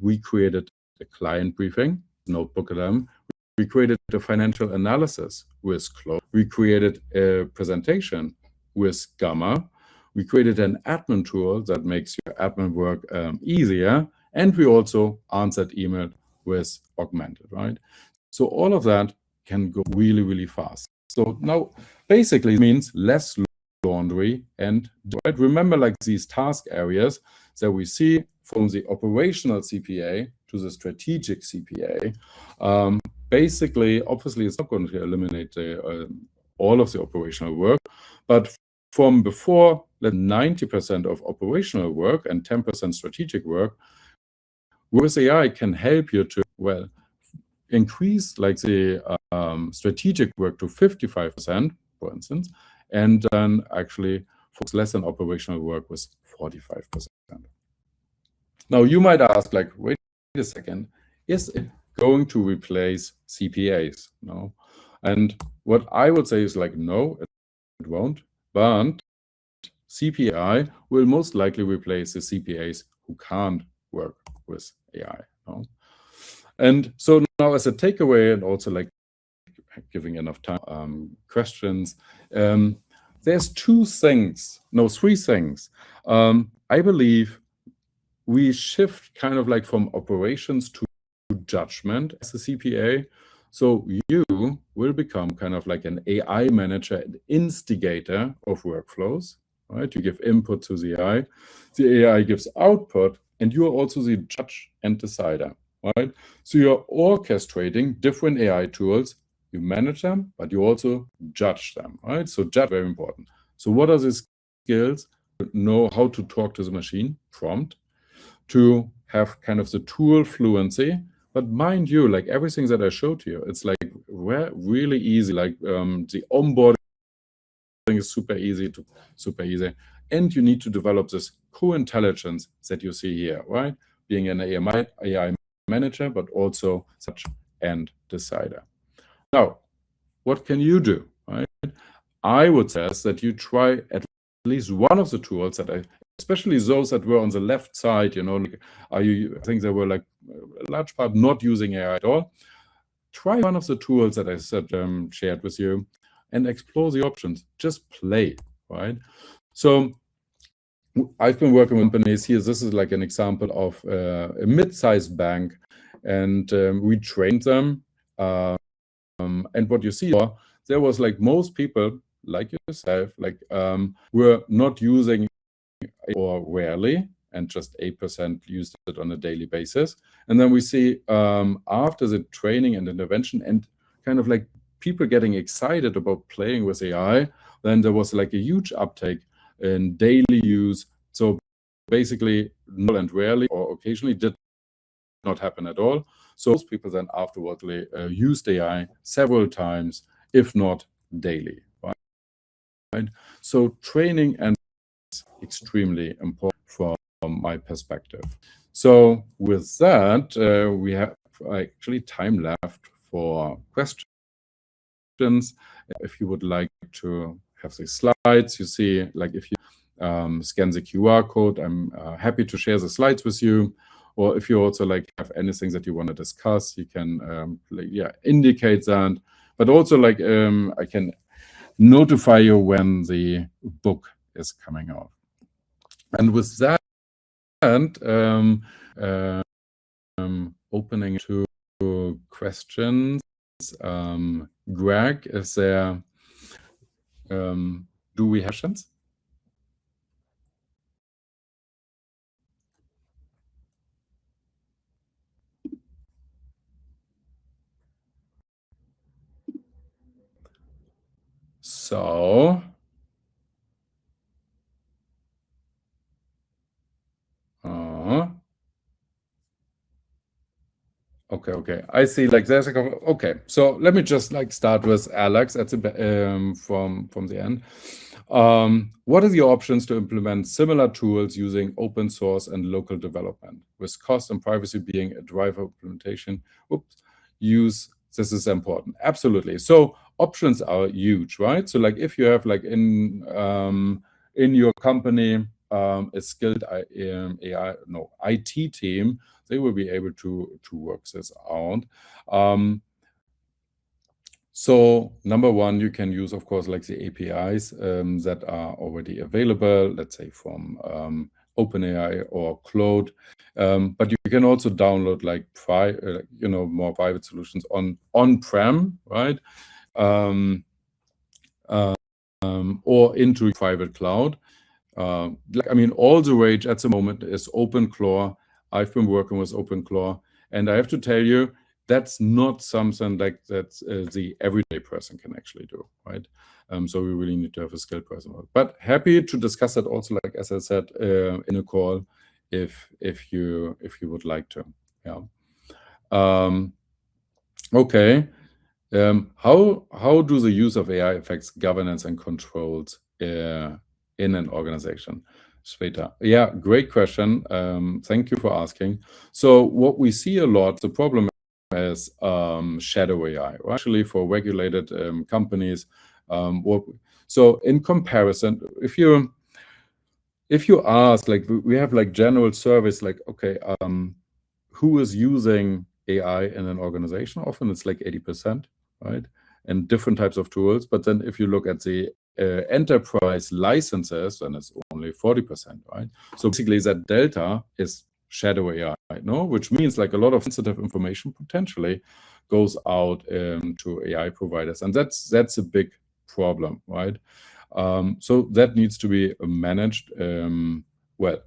we created a client briefing, notebook of them. We created a financial analysis with Close. We created a presentation with Gamma. We created an admin tool that makes your admin work easier. And we also answered email with Augmented, right? So all of that can go really, really fast. So now basically it means less laundry and right? Remember, like these task areas that we see from the operational CPA to the strategic CPA. Basically, obviously, it's not going to eliminate all of the operational work, but from before, 90% of operational work and 10% strategic work, with AI can help you to, well, increase like the strategic work to 55%, for instance, and then actually focus less on operational work with 45%. Now you might ask, like, wait a second, is it going to replace CPAs? No. And what I would say is like, no, it won't. But CPI will most likely replace the CPAs who can't work with AI. No? And so now as a takeaway, and also like giving enough time, questions, there's three things. I believe we shift kind of like from operations to judgment as a CPA. So you will become kind of like an AI manager and instigator of workflows, right? You give input to the AI gives output, and you are also the judge and decider, right? So you're orchestrating different AI tools, you manage them, but you also judge them, right? So judge, very important. So what are the skills? Know how to talk to the machine, prompt, to have kind of the tool fluency. But mind you, like everything that I showed you, it's like really easy. Like the onboarding is super easy. And you need to develop this co-intelligence that you see here, right? Being an AI manager, but also such and decider. Now, what can you do, right? I would suggest that you try at least one of the tools that especially those that were on the left side, you know, like, I think they were like a large part not using AI at all. Try one of the tools that I said, shared with you, and explore the options. Just play, right? So I've been working with companies here. This is like an example of a mid-sized bank, and we trained them. And what you see, there was like most people, like yourself, like were not using or rarely, and just 8% used it on a daily basis. And then we see after the training and intervention and kind of like people getting excited about playing with AI, then there was like a huge uptake in daily use. So basically, null and rarely or occasionally did not happen at all. So those people then afterwards used AI several times, if not daily. Right? So training and extremely important from my perspective. So with that, we have actually time left for questions. If you would like to have the slides, you see, like if you scan the QR code, I'm happy to share the slides with you. Or if you also like have anything that you want to discuss, you can indicate that. But also like I can notify you when the book is coming out. And with that, opening to questions. Greg, is there? Do we have questions? So. Okay. I see. Like there's a couple. Okay, so let me just like start with Alex at the from the end. What are the options to implement similar tools using open source and local development, with cost and privacy being a driver of implementation? Use this is important. Absolutely. So options are huge, right? So like if you have like in your company a skilled IT team, they will be able to work this out. So number one, you can use, of course, like the APIs that are already available, let's say from OpenAI or Claude. But you can also download like more private solutions on-prem, right? Or into private cloud. All the rage at the moment is OpenClaw. I've been working with OpenClaw, and I have to tell you, that's not something like that the everyday person can actually do, right? So we really need to have a skilled person. But happy to discuss that also, like as I said, in a call, if you would like to. Yeah. Okay. How do the use of AI affects governance and controls in an organization? Sveta. Yeah, great question. Thank you for asking. So what we see a lot, the problem is shadow AI, right? Actually for regulated companies. So in comparison, if you ask, like we have like general service, like, okay, who is using AI in an organization? Often it's like 80%, right? And different types of tools. But then if you look at the enterprise licenses, then it's only 40%, right? So basically that delta is shadow AI, no? Which means like a lot of sensitive information potentially goes out to AI providers. And that's a big problem, right? So that needs to be managed, well,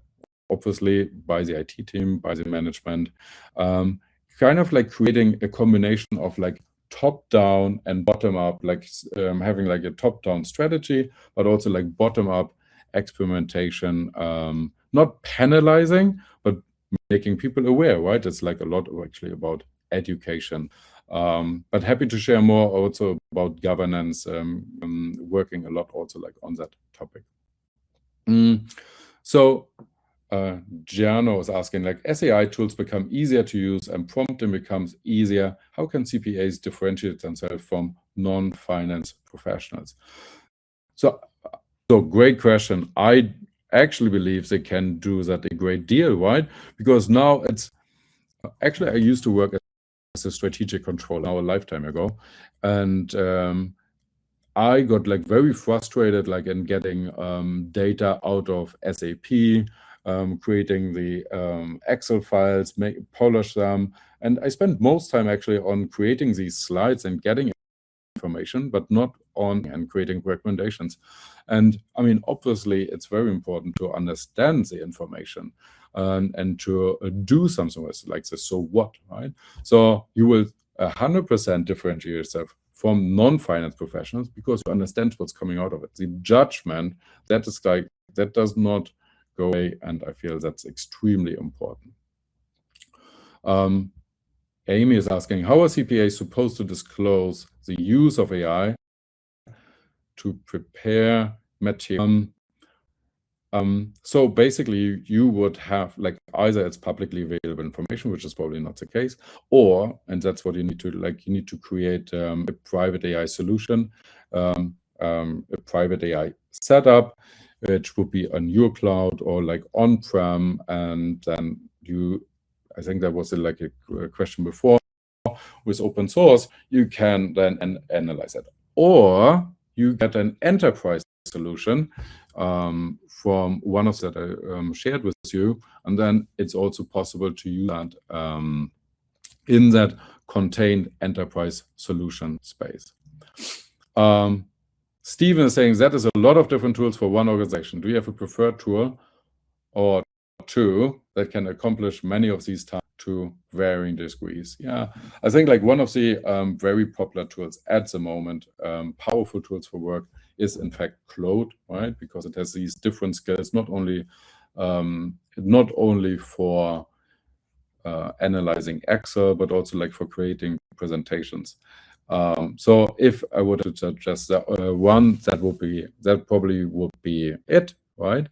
obviously by the IT team, by the management, kind of like creating a combination of like top-down and bottom-up, like having like a top-down strategy, but also like bottom-up experimentation, not penalizing, but making people aware, right? It's like a lot actually about education. But happy to share more also about governance, working a lot also like on that topic. So Giano is asking, like, as AI tools become easier to use and prompting becomes easier, how can CPAs differentiate themselves from non-finance professionals? So great question. I actually believe they can do that a great deal, right? Because now it's actually, I used to work as a strategic controller now a lifetime ago, and I got like very frustrated, like in getting data out of SAP, creating the Excel files, polish them, and I spent most time actually on creating these slides and getting information, but not on and creating recommendations. And I mean, obviously, it's very important to understand the information and to do something with it, like this. So what, right? So you will 100% differentiate yourself from non-finance professionals because you understand what's coming out of it. The judgment, that is like, that does not go away, and I feel that's extremely important. Amy is asking, how are CPAs supposed to disclose the use of AI to prepare material? So basically, you would have like either it's publicly available information, which is probably not the case, or, and that's what you need to like, you need to create a private AI solution, a private AI setup, which would be on your cloud or like on-prem, and then you, I think that was like a question before, with open source, you can then analyze it, or you get an enterprise solution from one of that I shared with you, and then it's also possible to use that in that contained enterprise solution space. Steven is saying that is a lot of different tools for one organization. Do you have a preferred tool or two that can accomplish many of these tasks to varying degrees? Yeah, I think like one of the very popular tools at the moment, powerful tools for work, is in fact Claude, right? Because it has these different skills, not only for analyzing Excel, but also like for creating presentations. So if I were to suggest one, that probably would be it, right?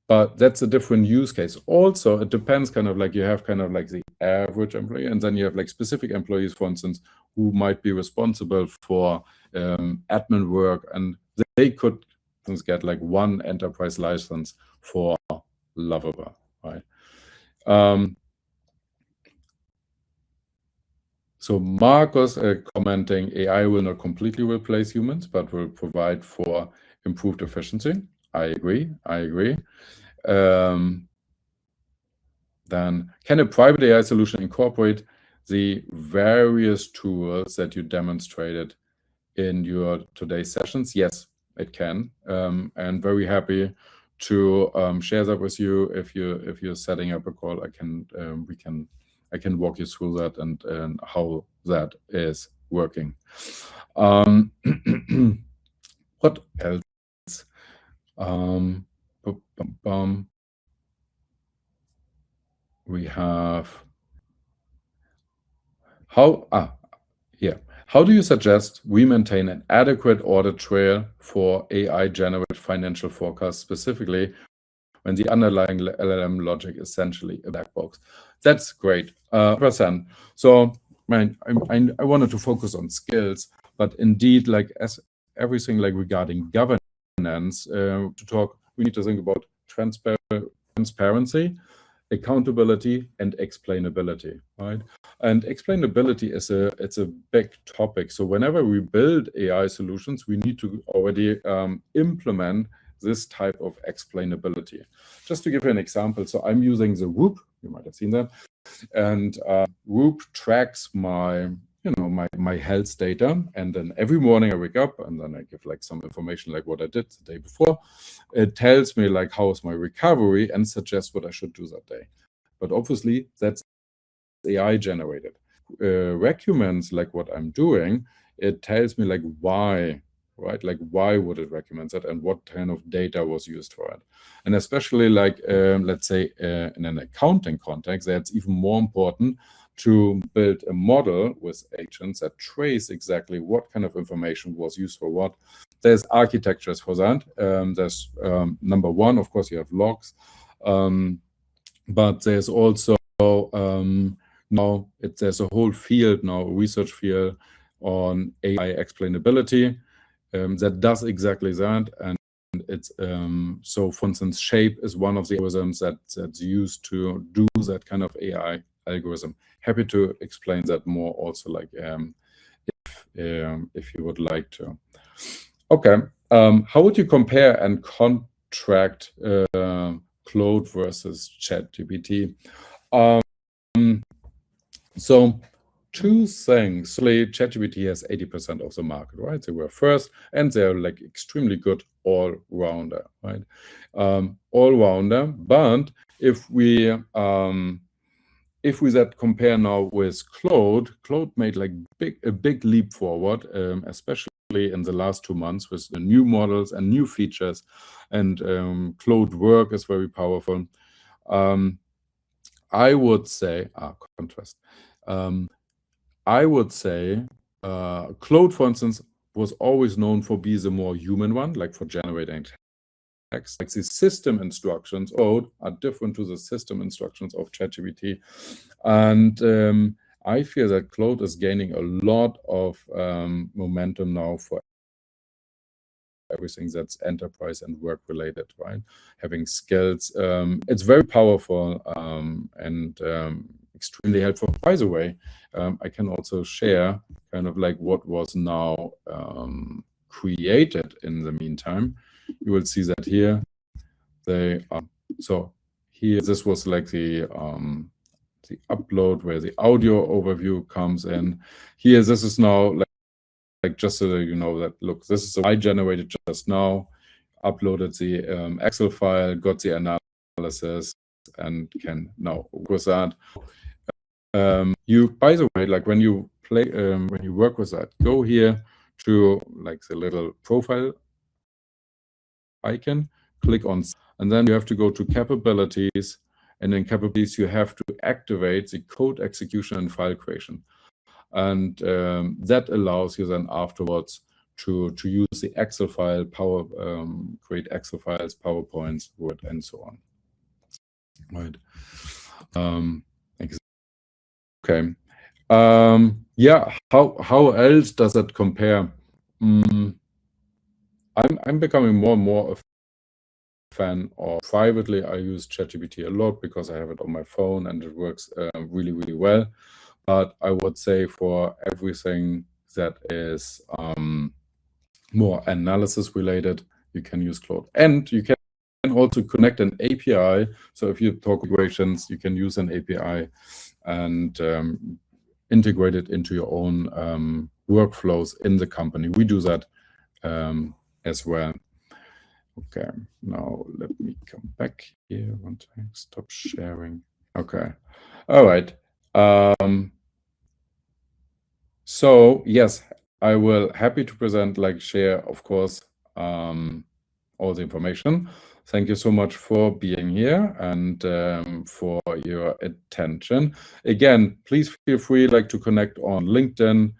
But that's a different use case. Also, it depends kind of like you have kind of like the average employee, and then you have like specific employees, for instance, who might be responsible for admin work, and they could get like one enterprise license for Lovable, right? So Marcus commenting, AI will not completely replace humans, but will provide for improved efficiency. I agree. Then can a private AI solution incorporate the various tools that you demonstrated in your today's sessions? Yes, it can. And very happy to share that with you. If you're setting up a call, I can walk you through that and how that is working. What else? We have how do you suggest we maintain an adequate audit trail for AI-generated financial forecasts, specifically when the underlying LLM logic is essentially a black box? That's great. Percent. So I wanted to focus on skills, but indeed, like as everything like regarding governance, we need to think about transparency, accountability, and explainability, right? And explainability it's a big topic. So whenever we build AI solutions, we need to already implement this type of explainability. Just to give you an example, so I'm using the Whoop, you might have seen that, and Whoop tracks my my health data, and then every morning I wake up and then I give like some information like what I did the day before. It tells me like how's my recovery and suggests what I should do that day. But obviously that's AI generated. Recommends like what I'm doing, it tells me like why, right? Like why would it recommend that and what kind of data was used for it. And especially like let's say in an accounting context, that's even more important to build a model with agents that trace exactly what kind of information was used for what. There's architectures for that. There's number one, of course, you have logs, but there's also now there's a whole field now, research field on AI explainability that does exactly that. And it's so for instance, Shape is one of the algorithms that's used to do that kind of AI algorithm. Happy to explain that more also, like if you would like to. Okay, how would you compare and contract Claude versus ChatGPT? So two things. ChatGPT has 80% of the market, right? They were first, and they're like extremely good all-rounder, right? All-rounder. But if we that compare now with Claude made like a big leap forward, especially in the last 2 months with the new models and new features, and Claude Work is very powerful. I would say contrast. I would say Claude, for instance, was always known for being the more human one, like for generating text. Like the system instructions are different to the system instructions of ChatGPT. And I feel that Claude is gaining a lot of momentum now for everything that's enterprise and work related, right? Having skills. It's very powerful and extremely helpful. By the way, I can also share kind of like what was now created in the meantime. You will see that here. So here, this was like the upload where the audio overview comes in. Here, this is now like just so that you know that, look, this is what I generated just now, uploaded the Excel file, got the analysis, and can now work with that. By the way, like when you play, when you work with that, go here to like the little profile icon, click on, and then you have to go to capabilities, and in capabilities you have to activate the code execution and file creation, and that allows you then afterwards to use the Excel file, create Excel files, PowerPoints, Word, and so on. Right. Okay. Yeah. How else does that compare? I'm becoming more and more a fan of privately. I use ChatGPT a lot because I have it on my phone and it works really, really well. But I would say for everything that is more analysis related, you can use Claude. And you can also connect an API. So if you talk migrations, you can use an API and integrate it into your own workflows in the company. We do that as well. Okay, now let me come back here. One time, stop sharing. Okay, all right. So yes, I will happy to present, share, of course, all the information. Thank you so much for being here and for your attention. Again, please feel free to connect on LinkedIn,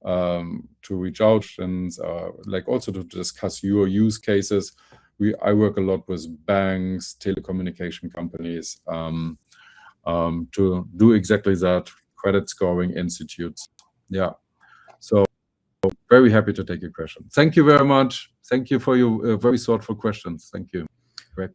to reach out and also to discuss your use cases. I work a lot with banks, telecommunication companies, to do exactly that, credit scoring institutes. Yeah, so very happy to take your question. Thank you very much. Thank you for your very thoughtful questions. Thank you. Greg.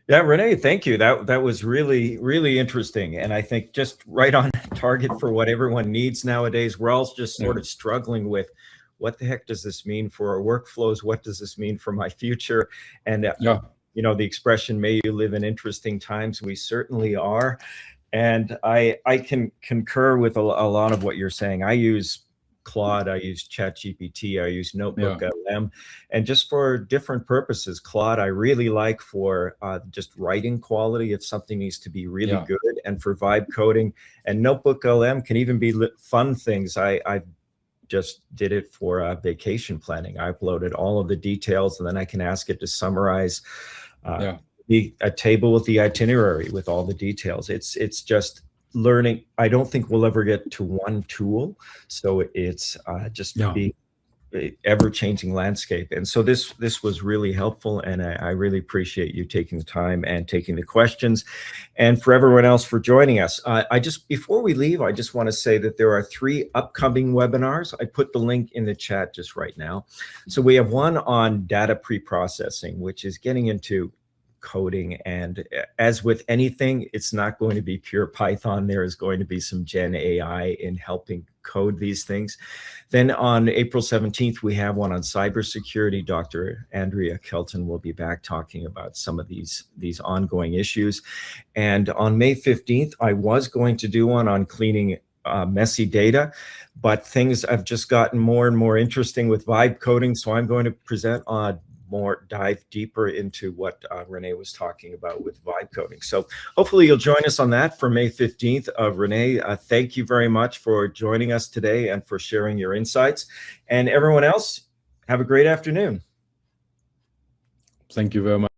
Yeah, Renee, thank you. That was really, really interesting. And I think just right on target for what everyone needs nowadays. We're all just sort of struggling with what the heck does this mean for our workflows? What does this mean for my future? And, you know, the expression, may you live in interesting times. We certainly are. And I can concur with a lot of what you're saying. I use Claude, I use ChatGPT, I use Notebook LM, and just for different purposes. Claude, I really like for just writing quality if something needs to be really good, and for vibe coding. And Notebook LM can even be fun things. I just did it for vacation planning. I uploaded all of the details, and then I can ask it to summarize a table with the itinerary with all the details. It's just learning. I don't think we'll ever get to one tool, so it's just be ever-changing landscape. And so this was really helpful, and I really appreciate you taking the time and taking the questions, and for everyone else for joining us. Before we leave, I just want to say that there are 3 upcoming webinars. I put the link in the chat just right now. So we have one on data pre-processing, which is getting into coding, and as with anything, it's not going to be pure Python. There is going to be some Gen AI in helping code these things. Then on April 17th, we have one on cybersecurity. Dr. Andrea Kelton will be back talking about some of these ongoing issues. And on May 15th, I was going to do one on cleaning messy data, but things have just gotten more and more interesting with vibe coding. So I'm going to present on dive deeper into what Renee was talking about with vibe coding. So hopefully you'll join us on that for May 15th. Renee, thank you very much for joining us today and for sharing your insights. And everyone else, have a great afternoon. Thank you very much.